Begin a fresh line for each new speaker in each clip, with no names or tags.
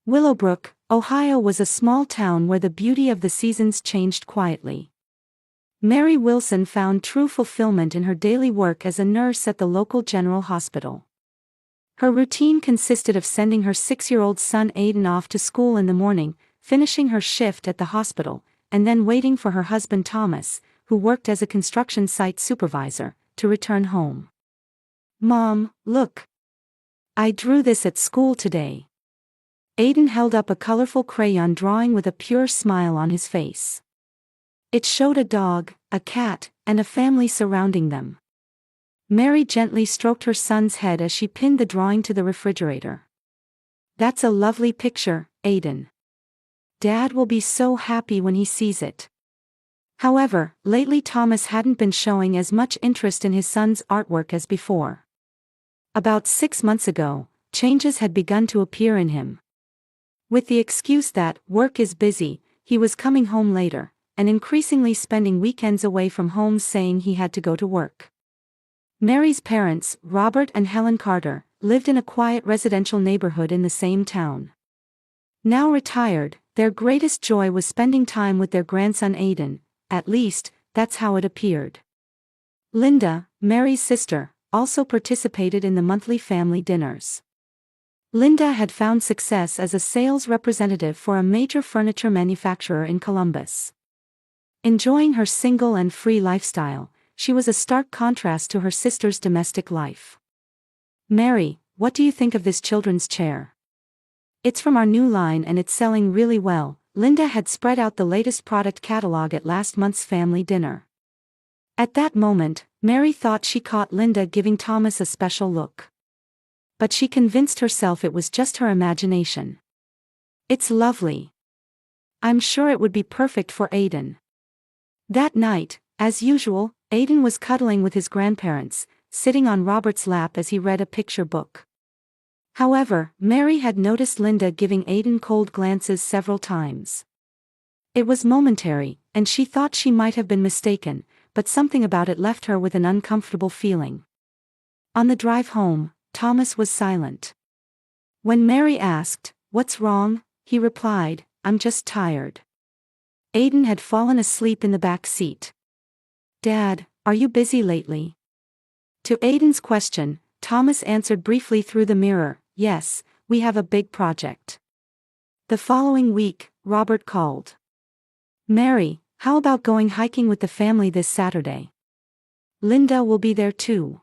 Willowbrook, Ohio was a small town where the beauty of the seasons changed quietly. Mary Wilson found true fulfillment in her daily work as a nurse at the local general hospital. Her routine consisted of sending her 6-year-old son Aiden off to school in the morning, finishing her shift at the hospital, and then waiting for her husband Thomas, who worked as a construction site supervisor, to return home. "Mom, look. I drew this at school today." Aiden held up a colorful crayon drawing with a pure smile on his face. It showed a dog, a cat, and a family surrounding them. Mary gently stroked her son's head as she pinned the drawing to the refrigerator. "That's a lovely picture, Aiden. Dad will be so happy when he sees it." However, lately Thomas hadn't been showing as much interest in his son's artwork as before. About 6 months ago, changes had begun to appear in him. With the excuse that work is busy, he was coming home later, and increasingly spending weekends away from home, saying he had to go to work. Mary's parents, Robert and Helen Carter, lived in a quiet residential neighborhood in the same town. Now retired, their greatest joy was spending time with their grandson Aiden, at least, that's how it appeared. Linda, Mary's sister, also participated in the monthly family dinners. Linda had found success as a sales representative for a major furniture manufacturer in Columbus. Enjoying her single and free lifestyle, she was a stark contrast to her sister's domestic life. "Mary, what do you think of this children's chair? It's from our new line and it's selling really well." Linda had spread out the latest product catalog at last month's family dinner. At that moment, Mary thought she caught Linda giving Thomas a special look. But she convinced herself it was just her imagination. "It's lovely. I'm sure it would be perfect for Aiden." That night, as usual, Aiden was cuddling with his grandparents, sitting on Robert's lap as he read a picture book. However, Mary had noticed Linda giving Aiden cold glances several times. It was momentary, and she thought she might have been mistaken, but something about it left her with an uncomfortable feeling. On the drive home, Thomas was silent. When Mary asked, "What's wrong?" he replied, "I'm just tired." Aiden had fallen asleep in the back seat. "Dad, are you busy lately?" To Aiden's question, Thomas answered briefly through the mirror, "Yes, we have a big project." The following week, Robert called. "Mary, how about going hiking with the family this Saturday? Linda will be there too.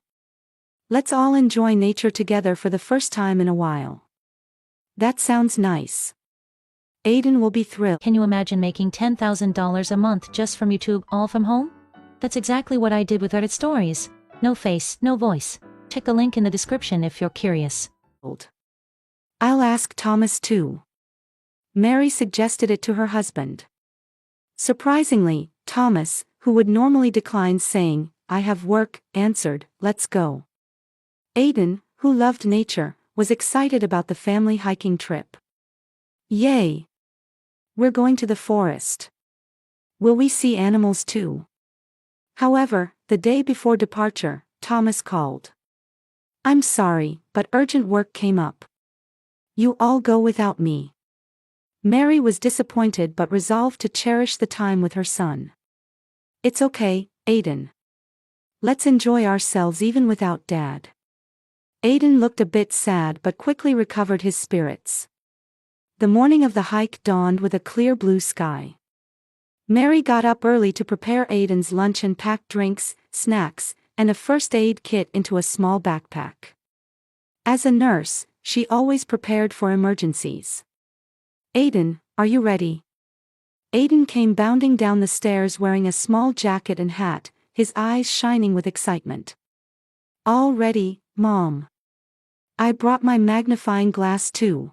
Let's all enjoy nature together for the first time in a while." "That sounds nice. Aiden will be thrilled."
Can you imagine making $10,000 a month just from YouTube, all from home? That's exactly what I did with Reddit Stories. No face, no voice. Check the link in the description if you're curious.
"I'll ask Thomas too." Mary suggested it to her husband. Surprisingly, Thomas, who would normally decline saying, "I have work," answered, "Let's go." Aiden, who loved nature, was excited about the family hiking trip. "Yay! We're going to the forest. Will we see animals too?" However, the day before departure, Thomas called. "I'm sorry, but urgent work came up. You all go without me." Mary was disappointed but resolved to cherish the time with her son. "It's okay, Aiden. Let's enjoy ourselves even without Dad." Aiden looked a bit sad but quickly recovered his spirits. The morning of the hike dawned with a clear blue sky. Mary got up early to prepare Aiden's lunch and packed drinks, snacks, and a first aid kit into a small backpack. As a nurse, she always prepared for emergencies. "Aiden, are you ready?" Aiden came bounding down the stairs wearing a small jacket and hat, his eyes shining with excitement. "All ready, Mom. I brought my magnifying glass too.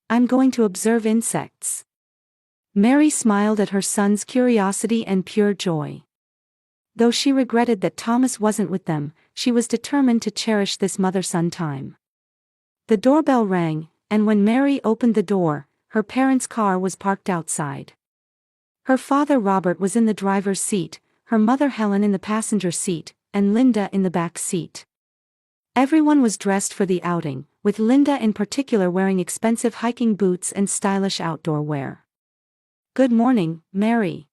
I'm going to observe insects." Mary smiled at her son's curiosity and pure joy. Though she regretted that Thomas wasn't with them, she was determined to cherish this mother-son time. The doorbell rang, and when Mary opened the door, her parents' car was parked outside. Her father Robert was in the driver's seat, her mother Helen in the passenger seat, and Linda in the back seat. Everyone was dressed for the outing, with Linda in particular wearing expensive hiking boots and stylish outdoor wear. "Good morning, Mary.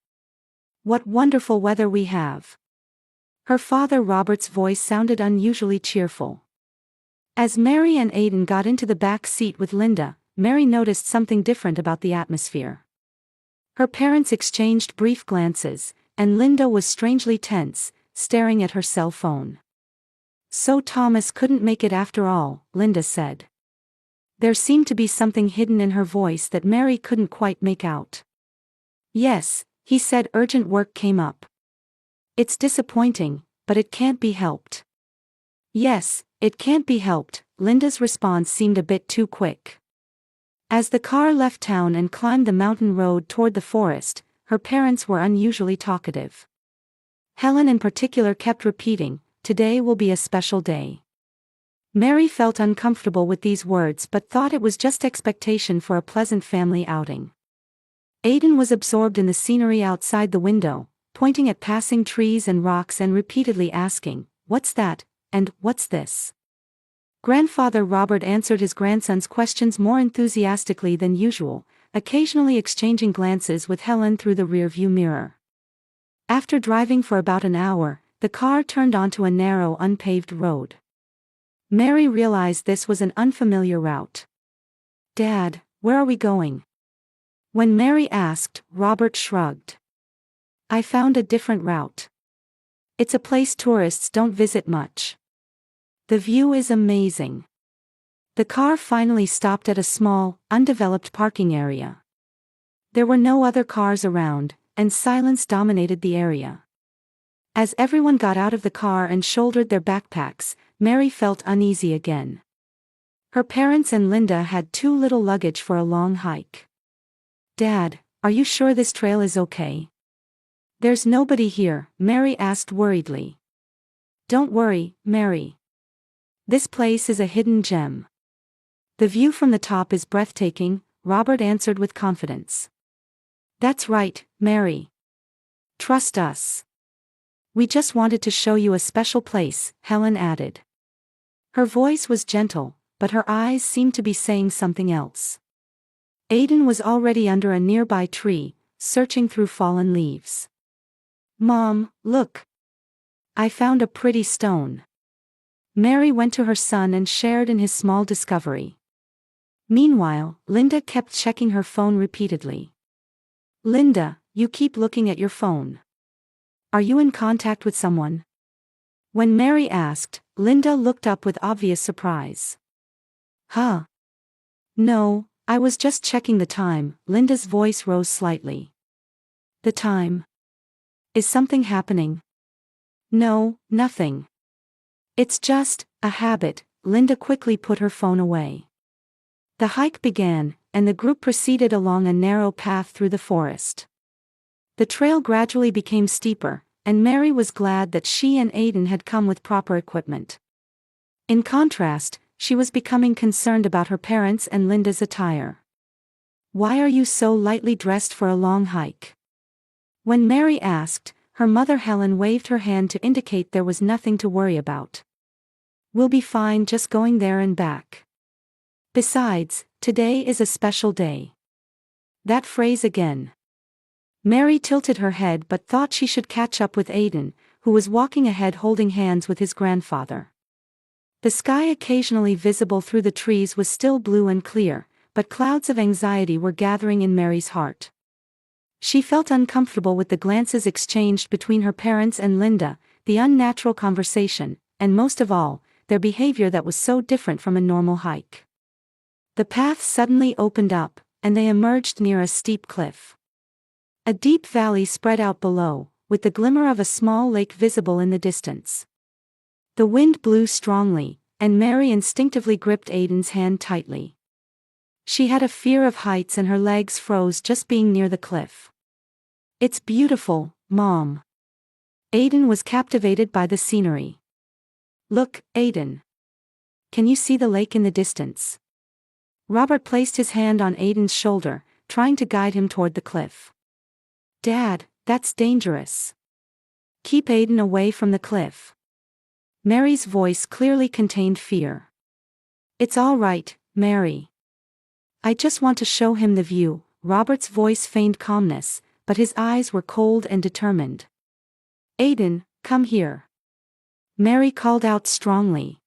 What wonderful weather we have." Her father Robert's voice sounded unusually cheerful. As Mary and Aidan got into the back seat with Linda, Mary noticed something different about the atmosphere. Her parents exchanged brief glances, and Linda was strangely tense, staring at her cell phone. "So Thomas couldn't make it after all," Linda said. There seemed to be something hidden in her voice that Mary couldn't quite make out. "Yes," he said, "urgent work came up. It's disappointing, but it can't be helped." "Yes, it can't be helped," Linda's response seemed a bit too quick. As the car left town and climbed the mountain road toward the forest, her parents were unusually talkative. Helen in particular kept repeating, "Today will be a special day." Mary felt uncomfortable with these words but thought it was just expectation for a pleasant family outing. Aidan was absorbed in the scenery outside the window, pointing at passing trees and rocks and repeatedly asking, "What's that?" and "What's this?" Grandfather Robert answered his grandson's questions more enthusiastically than usual, occasionally exchanging glances with Helen through the rearview mirror. After driving for about an hour, the car turned onto a narrow unpaved road. Mary realized this was an unfamiliar route. "Dad, where are we going?" When Mary asked, Robert shrugged. "I found a different route. It's a place tourists don't visit much. The view is amazing." The car finally stopped at a small, undeveloped parking area. There were no other cars around, and silence dominated the area. As everyone got out of the car and shouldered their backpacks, Mary felt uneasy again. Her parents and Linda had too little luggage for a long hike. "Dad, are you sure this trail is okay?" "There's nobody here," Mary asked worriedly. "Don't worry, Mary. This place is a hidden gem. The view from the top is breathtaking," Robert answered with confidence. "That's right, Mary. Trust us. We just wanted to show you a special place," Helen added. Her voice was gentle, but her eyes seemed to be saying something else. Aidan was already under a nearby tree, searching through fallen leaves. "Mom, look. I found a pretty stone." Mary went to her son and shared in his small discovery. Meanwhile, Linda kept checking her phone repeatedly. "Linda, you keep looking at your phone. Are you in contact with someone?" When Mary asked, Linda looked up with obvious surprise. "Huh? No, I was just checking the time." Linda's voice rose slightly. "The time? Is something happening?" "No, nothing. It's just a habit." Linda quickly put her phone away. The hike began, and the group proceeded along a narrow path through the forest. The trail gradually became steeper, and Mary was glad that she and Aidan had come with proper equipment. In contrast, she was becoming concerned about her parents and Linda's attire. "Why are you so lightly dressed for a long hike?" When Mary asked, her mother Helen waved her hand to indicate there was nothing to worry about. "We'll be fine just going there and back. Besides, today is a special day." That phrase again. Mary tilted her head but thought she should catch up with Aidan, who was walking ahead holding hands with his grandfather. The sky occasionally visible through the trees was still blue and clear, but clouds of anxiety were gathering in Mary's heart. She felt uncomfortable with the glances exchanged between her parents and Linda, the unnatural conversation, and most of all, their behavior that was so different from a normal hike. The path suddenly opened up, and they emerged near a steep cliff. A deep valley spread out below, with the glimmer of a small lake visible in the distance. The wind blew strongly, and Mary instinctively gripped Aidan's hand tightly. She had a fear of heights and her legs froze just being near the cliff. "It's beautiful, Mom." Aidan was captivated by the scenery. "Look, Aidan. Can you see the lake in the distance?" Robert placed his hand on Aidan's shoulder, trying to guide him toward the cliff. "Dad, that's dangerous. Keep Aidan away from the cliff." Mary's voice clearly contained fear. It's all right, Mary. I just want to show him the view. Robert's voice feigned calmness, but his eyes were cold and determined. Aiden, come here. Mary called out strongly.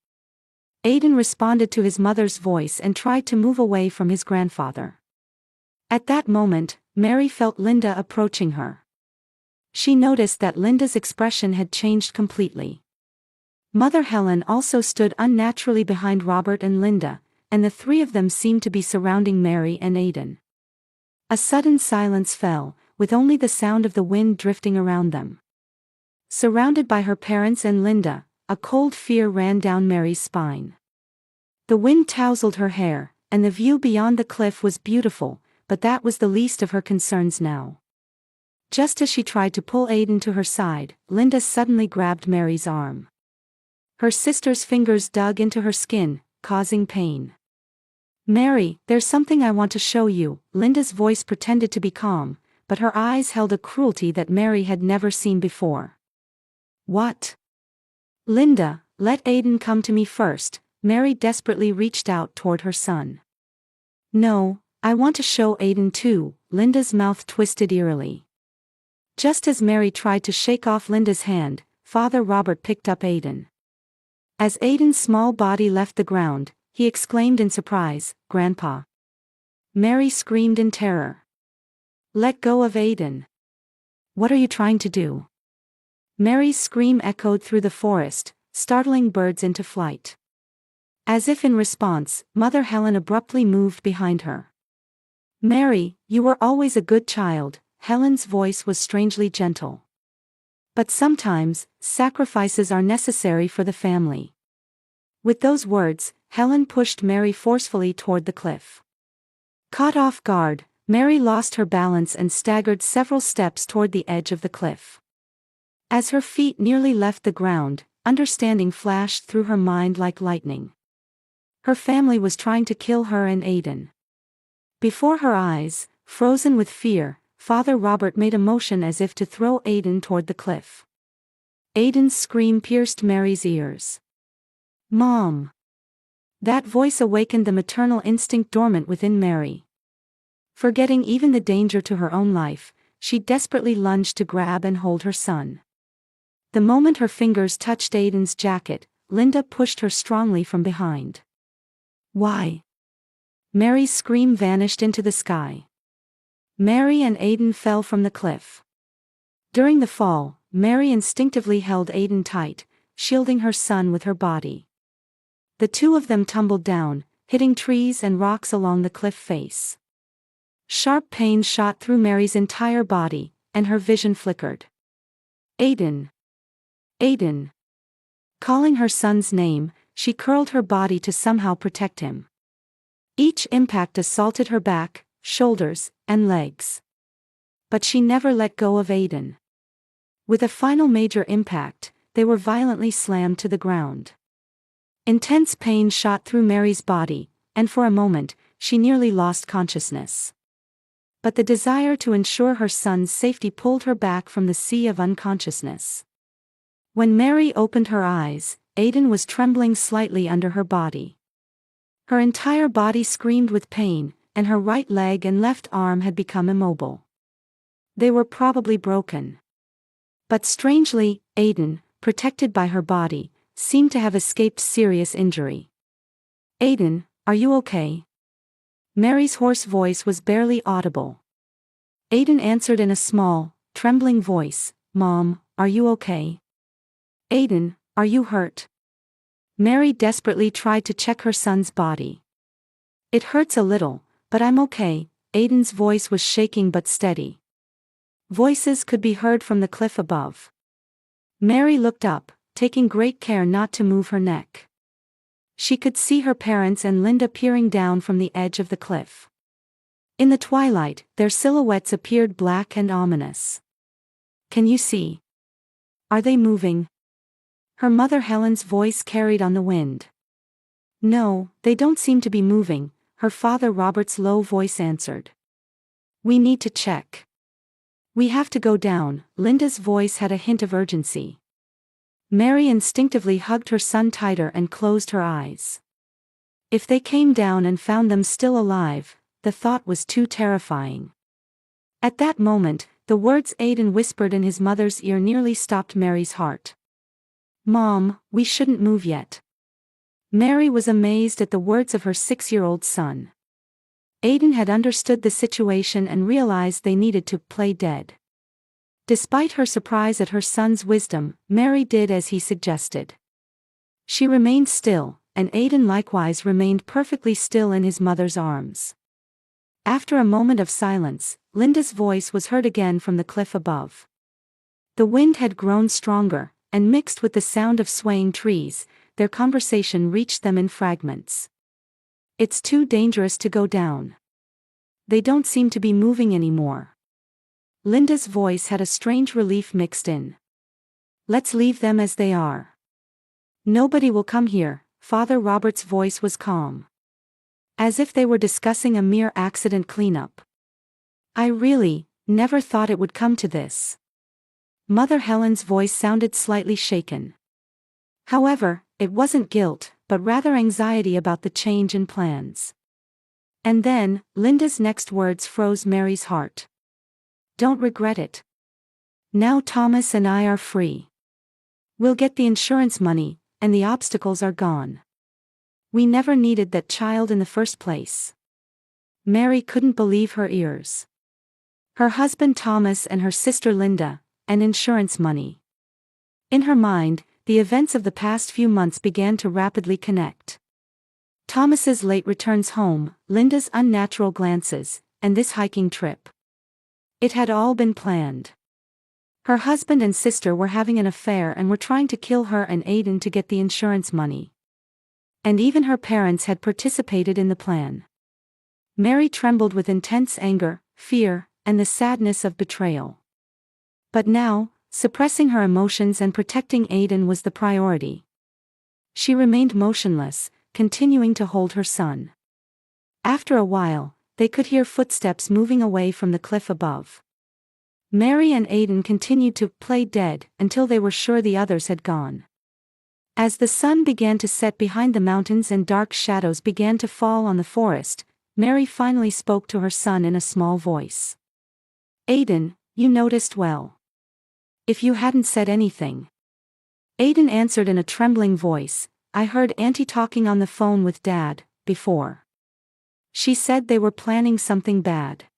Aiden responded to his mother's voice and tried to move away from his grandfather. At that moment, Mary felt Linda approaching her. She noticed that Linda's expression had changed completely. Mother Helen also stood unnaturally behind Robert and Linda, and the three of them seemed to be surrounding Mary and Aiden. A sudden silence fell, with only the sound of the wind drifting around them. Surrounded by her parents and Linda, a cold fear ran down Mary's spine. The wind tousled her hair, and the view beyond the cliff was beautiful, but that was the least of her concerns now. Just as she tried to pull Aiden to her side, Linda suddenly grabbed Mary's arm. Her sister's fingers dug into her skin, causing pain. Mary, there's something I want to show you. Linda's voice pretended to be calm, but her eyes held a cruelty that Mary had never seen before. What? Linda, let Aiden come to me first. Mary desperately reached out toward her son. No, I want to show Aiden too. Linda's mouth twisted eerily. Just as Mary tried to shake off Linda's hand, Father Robert picked up Aiden. As Aiden's small body left the ground, he exclaimed in surprise, "Grandpa." Mary screamed in terror. Let go of Aiden. What are you trying to do? Mary's scream echoed through the forest, startling birds into flight. As if in response, Mother Helen abruptly moved behind her. Mary, you were always a good child. Helen's voice was strangely gentle. But sometimes, sacrifices are necessary for the family. With those words, Helen pushed Mary forcefully toward the cliff. Caught off guard, Mary lost her balance and staggered several steps toward the edge of the cliff. As her feet nearly left the ground, understanding flashed through her mind like lightning. Her family was trying to kill her and Aiden. Before her eyes, frozen with fear, Father Robert made a motion as if to throw Aiden toward the cliff. Aiden's scream pierced Mary's ears. Mom! That voice awakened the maternal instinct dormant within Mary. Forgetting even the danger to her own life, she desperately lunged to grab and hold her son. The moment her fingers touched Aiden's jacket, Linda pushed her strongly from behind. Why? Mary's scream vanished into the sky. Mary and Aiden fell from the cliff. During the fall, Mary instinctively held Aiden tight, shielding her son with her body. The two of them tumbled down, hitting trees and rocks along the cliff face. Sharp pain shot through Mary's entire body, and her vision flickered. Aiden! Aiden! Calling her son's name, she curled her body to somehow protect him. Each impact assaulted her back, shoulders, and legs. But she never let go of Aiden. With a final major impact, they were violently slammed to the ground. Intense pain shot through Mary's body, and for a moment, she nearly lost consciousness. But the desire to ensure her son's safety pulled her back from the sea of unconsciousness. When Mary opened her eyes, Aiden was trembling slightly under her body. Her entire body screamed with pain, and her right leg and left arm had become immobile. They were probably broken. But strangely, Aiden, protected by her body, seemed to have escaped serious injury. Aiden, are you okay? Mary's hoarse voice was barely audible. Aiden answered in a small, trembling voice, Mom, are you okay? Aiden, are you hurt? Mary desperately tried to check her son's body. It hurts a little, but I'm okay. Aiden's voice was shaking but steady. Voices could be heard from the cliff above. Mary looked up, taking great care not to move her neck. She could see her parents and Linda peering down from the edge of the cliff. In the twilight, their silhouettes appeared black and ominous. Can you see? Are they moving? Her mother Helen's voice carried on the wind. No, they don't seem to be moving, her father Robert's low voice answered. We need to check. We have to go down. Linda's voice had a hint of urgency. Mary instinctively hugged her son tighter and closed her eyes. If they came down and found them still alive, the thought was too terrifying. At that moment, the words Aiden whispered in his mother's ear nearly stopped Mary's heart. "Mom, we shouldn't move yet." Mary was amazed at the words of her 6-year-old son. Aiden had understood the situation and realized they needed to play dead. Despite her surprise at her son's wisdom, Mary did as he suggested. She remained still, and Aiden likewise remained perfectly still in his mother's arms. After a moment of silence, Linda's voice was heard again from the cliff above. The wind had grown stronger, and mixed with the sound of swaying trees, their conversation reached them in fragments. "It's too dangerous to go down. They don't seem to be moving anymore." Linda's voice had a strange relief mixed in. "Let's leave them as they are. Nobody will come here." Father Robert's voice was calm, as if they were discussing a mere accident cleanup. "I really never thought it would come to this." Mother Helen's voice sounded slightly shaken. However, it wasn't guilt, but rather anxiety about the change in plans. And then, Linda's next words froze Mary's heart. "Don't regret it. Now Thomas and I are free. We'll get the insurance money, and the obstacles are gone. We never needed that child in the first place." Mary couldn't believe her ears. Her husband Thomas and her sister Linda, and insurance money. In her mind, the events of the past few months began to rapidly connect. Thomas's late returns home, Linda's unnatural glances, and this hiking trip. It had all been planned. Her husband and sister were having an affair and were trying to kill her and Aiden to get the insurance money. And even her parents had participated in the plan. Mary trembled with intense anger, fear, and the sadness of betrayal. But now, suppressing her emotions and protecting Aiden was the priority. She remained motionless, continuing to hold her son. After a while, they could hear footsteps moving away from the cliff above. Mary and Aiden continued to play dead until they were sure the others had gone. As the sun began to set behind the mountains and dark shadows began to fall on the forest, Mary finally spoke to her son in a small voice. "Aiden, you noticed well. If you hadn't said anything." Aiden answered in a trembling voice, "I heard Auntie talking on the phone with Dad, before. She said they were planning something bad."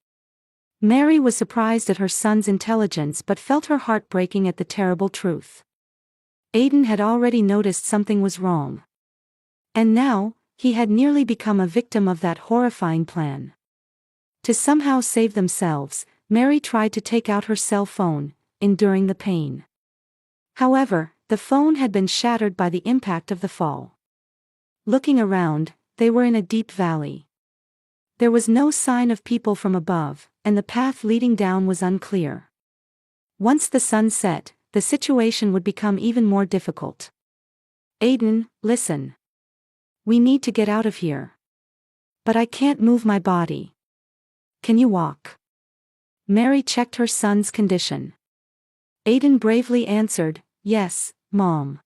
Mary was surprised at her son's intelligence but felt her heart breaking at the terrible truth. Aiden had already noticed something was wrong. And now, he had nearly become a victim of that horrifying plan. To somehow save themselves, Mary tried to take out her cell phone, enduring the pain. However, the phone had been shattered by the impact of the fall. Looking around, they were in a deep valley. There was no sign of people from above, and the path leading down was unclear. Once the sun set, the situation would become even more difficult. "Aiden, listen. We need to get out of here. But I can't move my body. Can you walk?" Mary checked her son's condition. Aiden bravely answered, "Yes, Mom.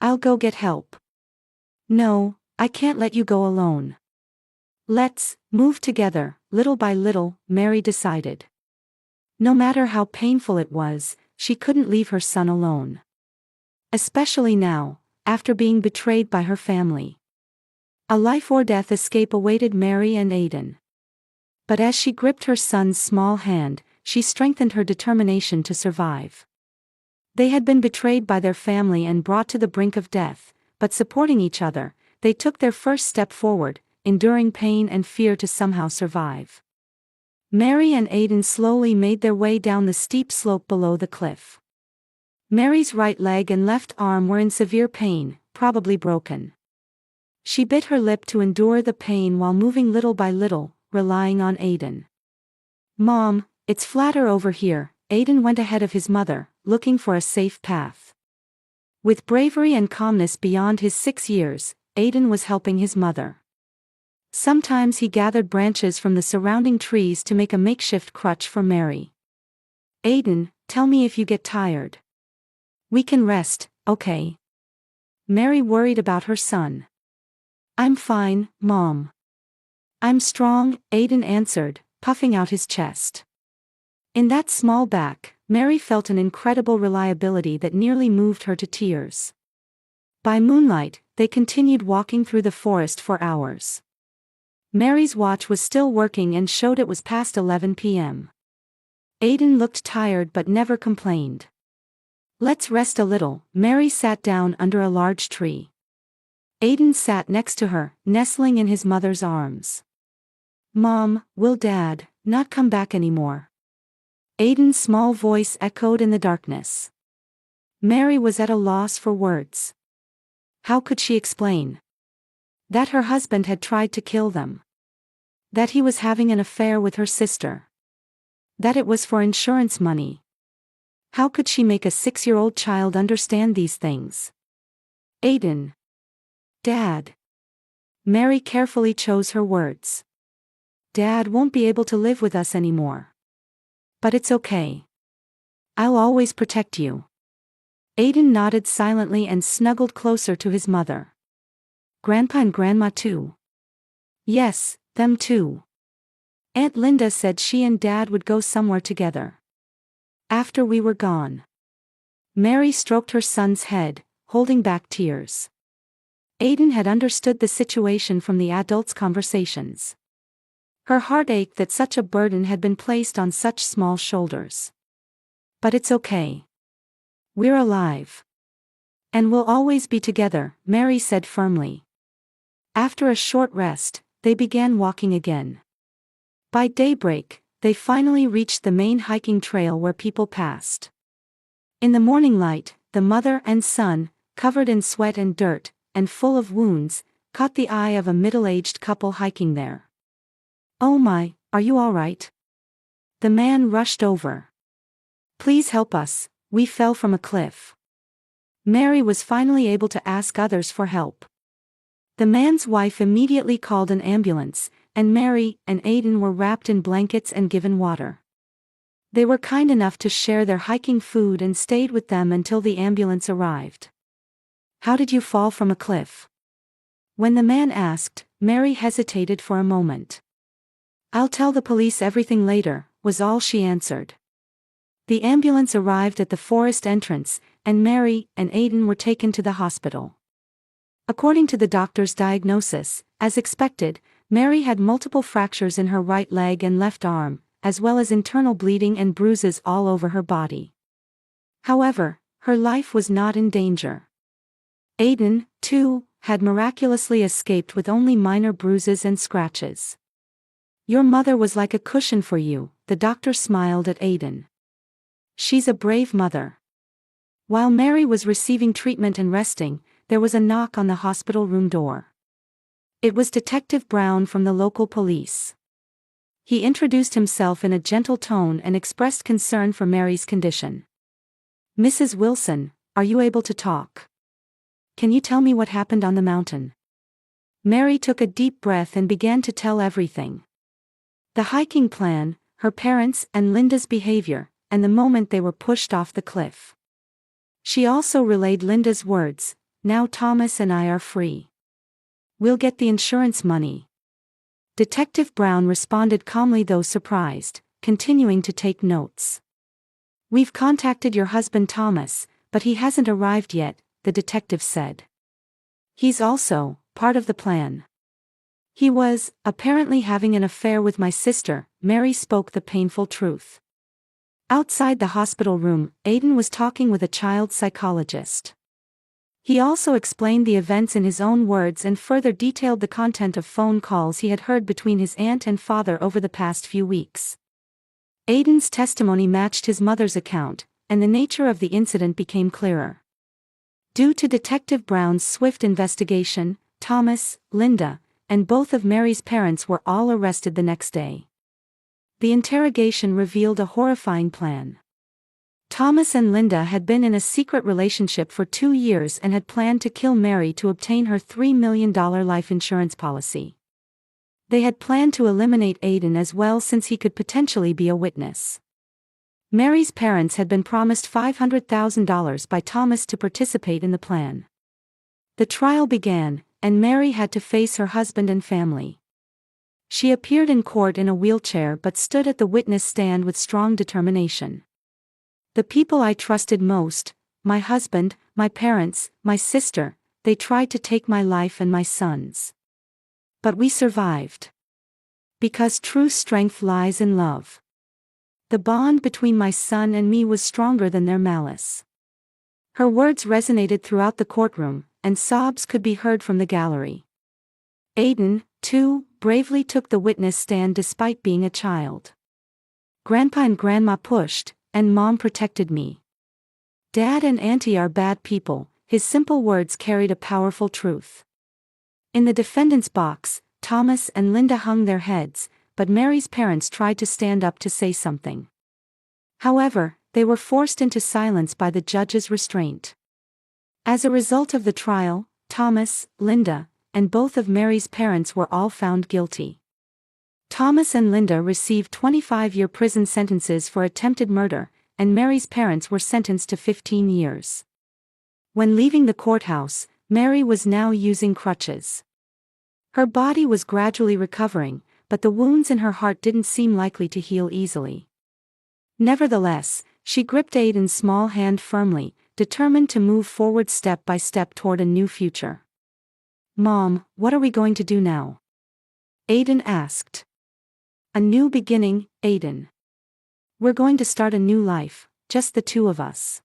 I'll go get help." "No, I can't let you go alone. Let's move together." Little by little, Mary decided. No matter how painful it was, she couldn't leave her son alone. Especially now, after being betrayed by her family. A life-or-death escape awaited Mary and Aiden. But as she gripped her son's small hand, she strengthened her determination to survive. They had been betrayed by their family and brought to the brink of death, but supporting each other, they took their first step forward, enduring pain and fear to somehow survive. Mary and Aiden slowly made their way down the steep slope below the cliff. Mary's right leg and left arm were in severe pain, probably broken. She bit her lip to endure the pain while moving little by little, relying on Aiden. "Mom, it's flatter over here." Aiden went ahead of his mother, looking for a safe path. With bravery and calmness beyond his 6 years, Aiden was helping his mother. Sometimes he gathered branches from the surrounding trees to make a makeshift crutch for Mary. "Aiden, tell me if you get tired. We can rest, okay?" Mary worried about her son. I'm fine, Mom. I'm strong, Aiden answered, puffing out his chest. In that small back, Mary felt an incredible reliability that nearly moved her to tears. By moonlight, they continued walking through the forest for hours. Mary's watch was still working and showed it was past 11 p.m. Aiden looked tired but never complained. Let's rest a little, Mary sat down under a large tree. Aiden sat next to her, nestling in his mother's arms. Mom, will Dad not come back anymore? Aiden's small voice echoed in the darkness. Mary was at a loss for words. How could she explain? That her husband had tried to kill them. That he was having an affair with her sister. That it was for insurance money. How could she make a 6-year-old child understand these things? Aiden. Dad. Mary carefully chose her words. Dad won't be able to live with us anymore. But it's okay. I'll always protect you. Aiden nodded silently and snuggled closer to his mother. Grandpa and Grandma too? Yes, them too. Aunt Linda said she and Dad would go somewhere together. After we were gone. Mary stroked her son's head, holding back tears. Aiden had understood the situation from the adults' conversations. Her heart ached that such a burden had been placed on such small shoulders. But it's okay. We're alive. And we'll always be together, Mary said firmly. After a short rest, they began walking again. By daybreak, they finally reached the main hiking trail where people passed. In the morning light, the mother and son, covered in sweat and dirt, and full of wounds, caught the eye of a middle-aged couple hiking there. Oh my, are you all right? The man rushed over. Please help us, we fell from a cliff. Mary was finally able to ask others for help. The man's wife immediately called an ambulance, and Mary and Aiden were wrapped in blankets and given water. They were kind enough to share their hiking food and stayed with them until the ambulance arrived. How did you fall from a cliff? When the man asked, Mary hesitated for a moment. I'll tell the police everything later, was all she answered. The ambulance arrived at the forest entrance, and Mary and Aiden were taken to the hospital. According to the doctor's diagnosis, as expected, Mary had multiple fractures in her right leg and left arm, as well as internal bleeding and bruises all over her body. However, her life was not in danger. Aiden, too, had miraculously escaped with only minor bruises and scratches. Your mother was like a cushion for you, the doctor smiled at Aiden. She's a brave mother. While Mary was receiving treatment and resting, there was a knock on the hospital room door. It was Detective Brown from the local police. He introduced himself in a gentle tone and expressed concern for Mary's condition. Mrs. Wilson, are you able to talk? Can you tell me what happened on the mountain? Mary took a deep breath and began to tell everything. The hiking plan, her parents and Linda's behavior, and the moment they were pushed off the cliff. She also relayed Linda's words, now Thomas and I are free. We'll get the insurance money. Detective Brown responded calmly though surprised, continuing to take notes. We've contacted your husband Thomas, but he hasn't arrived yet, the detective said. He's also part of the plan. He was, apparently having an affair with my sister, Mary spoke the painful truth. Outside the hospital room, Aiden was talking with a child psychologist. He also explained the events in his own words and further detailed the content of phone calls he had heard between his aunt and father over the past few weeks. Aiden's testimony matched his mother's account, and the nature of the incident became clearer. Due to Detective Brown's swift investigation, Thomas, Linda, and both of Mary's parents were all arrested the next day. The interrogation revealed a horrifying plan. Thomas and Linda had been in a secret relationship for 2 years and had planned to kill Mary to obtain her $3 million life insurance policy. They had planned to eliminate Aiden as well since he could potentially be a witness. Mary's parents had been promised $500,000 by Thomas to participate in the plan. The trial began, and Mary had to face her husband and family. She appeared in court in a wheelchair but stood at the witness stand with strong determination. "The people I trusted most, my husband, my parents, my sister, they tried to take my life and my son's. But we survived. Because true strength lies in love. The bond between my son and me was stronger than their malice." Her words resonated throughout the courtroom, and sobs could be heard from the gallery. Aiden, too, bravely took the witness stand despite being a child. "Grandpa and Grandma pushed, and Mom protected me. Dad and Auntie are bad people," his simple words carried a powerful truth. In the defendant's box, Thomas and Linda hung their heads, but Mary's parents tried to stand up to say something. However, they were forced into silence by the judge's restraint. As a result of the trial, Thomas, Linda, and both of Mary's parents were all found guilty. Thomas and Linda received 25-year prison sentences for attempted murder, and Mary's parents were sentenced to 15 years. When leaving the courthouse, Mary was now using crutches. Her body was gradually recovering, but the wounds in her heart didn't seem likely to heal easily. Nevertheless, she gripped Aiden's small hand firmly, determined to move forward step by step toward a new future. "Mom, what are we going to do now?" Aiden asked. "A new beginning, Aiden. We're going to start a new life, just the two of us."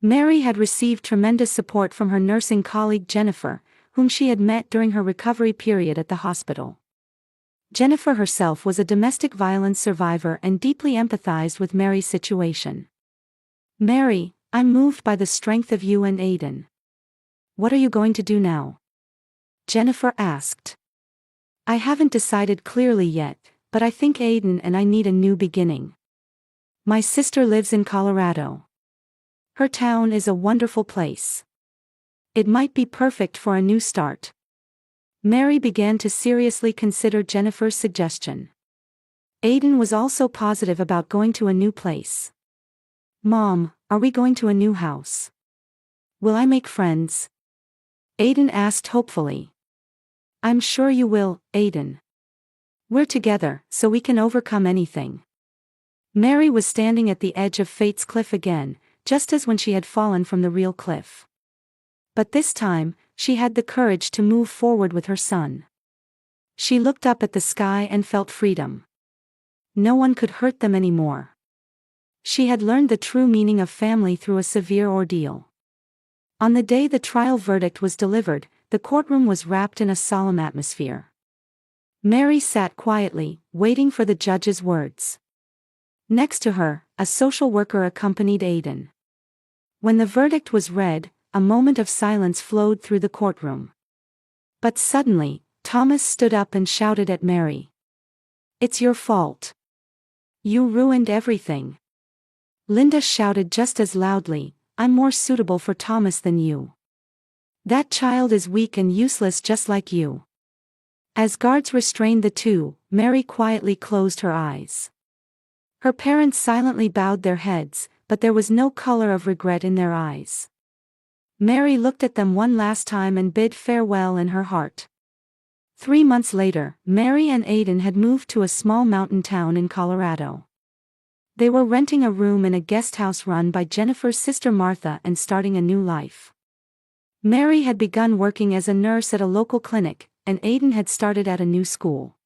Mary had received tremendous support from her nursing colleague Jennifer, whom she had met during her recovery period at the hospital. Jennifer herself was a domestic violence survivor and deeply empathized with Mary's situation. "Mary, I'm moved by the strength of you and Aiden. What are you going to do now?" Jennifer asked. "I haven't decided clearly yet, but I think Aiden and I need a new beginning. My sister lives in Colorado. Her town is a wonderful place. It might be perfect for a new start." Mary began to seriously consider Jennifer's suggestion. Aiden was also positive about going to a new place. "Mom, are we going to a new house? Will I make friends?" Aiden asked hopefully. "I'm sure you will, Aiden. We're together, so we can overcome anything." Mary was standing at the edge of fate's cliff again, just as when she had fallen from the real cliff. But this time, she had the courage to move forward with her son. She looked up at the sky and felt freedom. No one could hurt them anymore. She had learned the true meaning of family through a severe ordeal. On the day the trial verdict was delivered, the courtroom was wrapped in a solemn atmosphere. Mary sat quietly, waiting for the judge's words. Next to her, a social worker accompanied Aiden. When the verdict was read, a moment of silence flowed through the courtroom. But suddenly, Thomas stood up and shouted at Mary. "It's your fault. You ruined everything." Linda shouted just as loudly, "I'm more suitable for Thomas than you. That child is weak and useless just like you." As guards restrained the two, Mary quietly closed her eyes. Her parents silently bowed their heads, but there was no color of regret in their eyes. Mary looked at them one last time and bid farewell in her heart. 3 months later, Mary and Aiden had moved to a small mountain town in Colorado. They were renting a room in a guest house run by Jennifer's sister Martha and starting a new life. Mary had begun working as a nurse at a local clinic, and Aiden had started at a new school.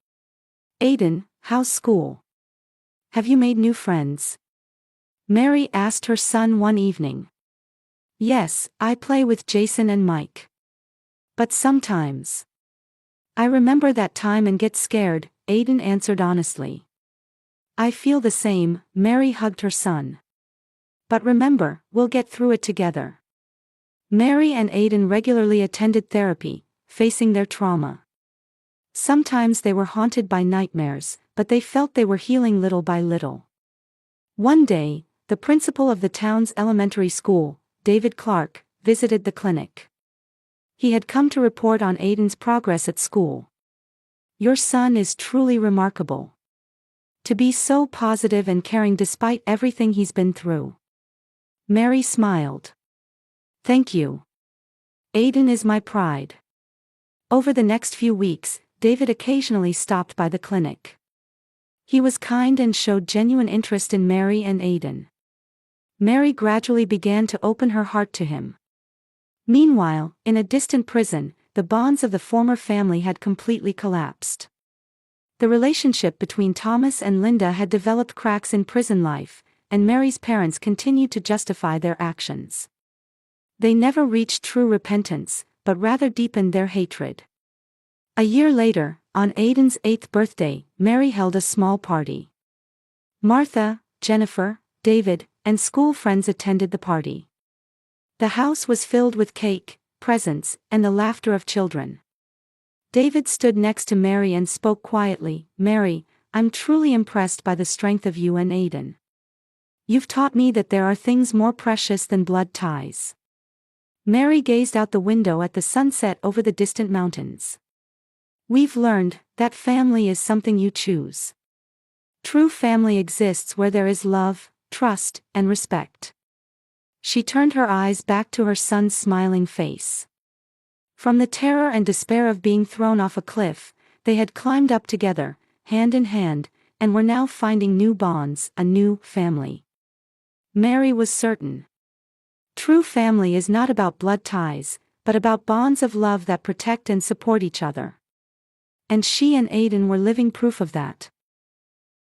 "Aiden, how's school? Have you made new friends?" Mary asked her son one evening. "Yes, I play with Jason and Mike. But sometimes I remember that time and get scared," Aiden answered honestly. "I feel the same," Mary hugged her son. "But remember, we'll get through it together." Mary and Aiden regularly attended therapy, facing their trauma. Sometimes they were haunted by nightmares, but they felt they were healing little by little. One day, the principal of the town's elementary school, David Clark, visited the clinic. He had come to report on Aiden's progress at school. "Your son is truly remarkable. To be so positive and caring despite everything he's been through." Mary smiled. "Thank you. Aiden is my pride." Over the next few weeks, David occasionally stopped by the clinic. He was kind and showed genuine interest in Mary and Aidan. Mary gradually began to open her heart to him. Meanwhile, in a distant prison, the bonds of the former family had completely collapsed. The relationship between Thomas and Linda had developed cracks in prison life, and Mary's parents continued to justify their actions. They never reached true repentance, but rather deepened their hatred. A year later, on Aidan's 8th birthday, Mary held a small party. Martha, Jennifer, David, and school friends attended the party. The house was filled with cake, presents, and the laughter of children. David stood next to Mary and spoke quietly, "Mary, I'm truly impressed by the strength of you and Aidan. You've taught me that there are things more precious than blood ties." Mary gazed out the window at the sunset over the distant mountains. "We've learned that family is something you choose. True family exists where there is love, trust, and respect." She turned her eyes back to her son's smiling face. From the terror and despair of being thrown off a cliff, they had climbed up together, hand in hand, and were now finding new bonds, a new family. Mary was certain. True family is not about blood ties, but about bonds of love that protect and support each other. And she and Aidan were living proof of that.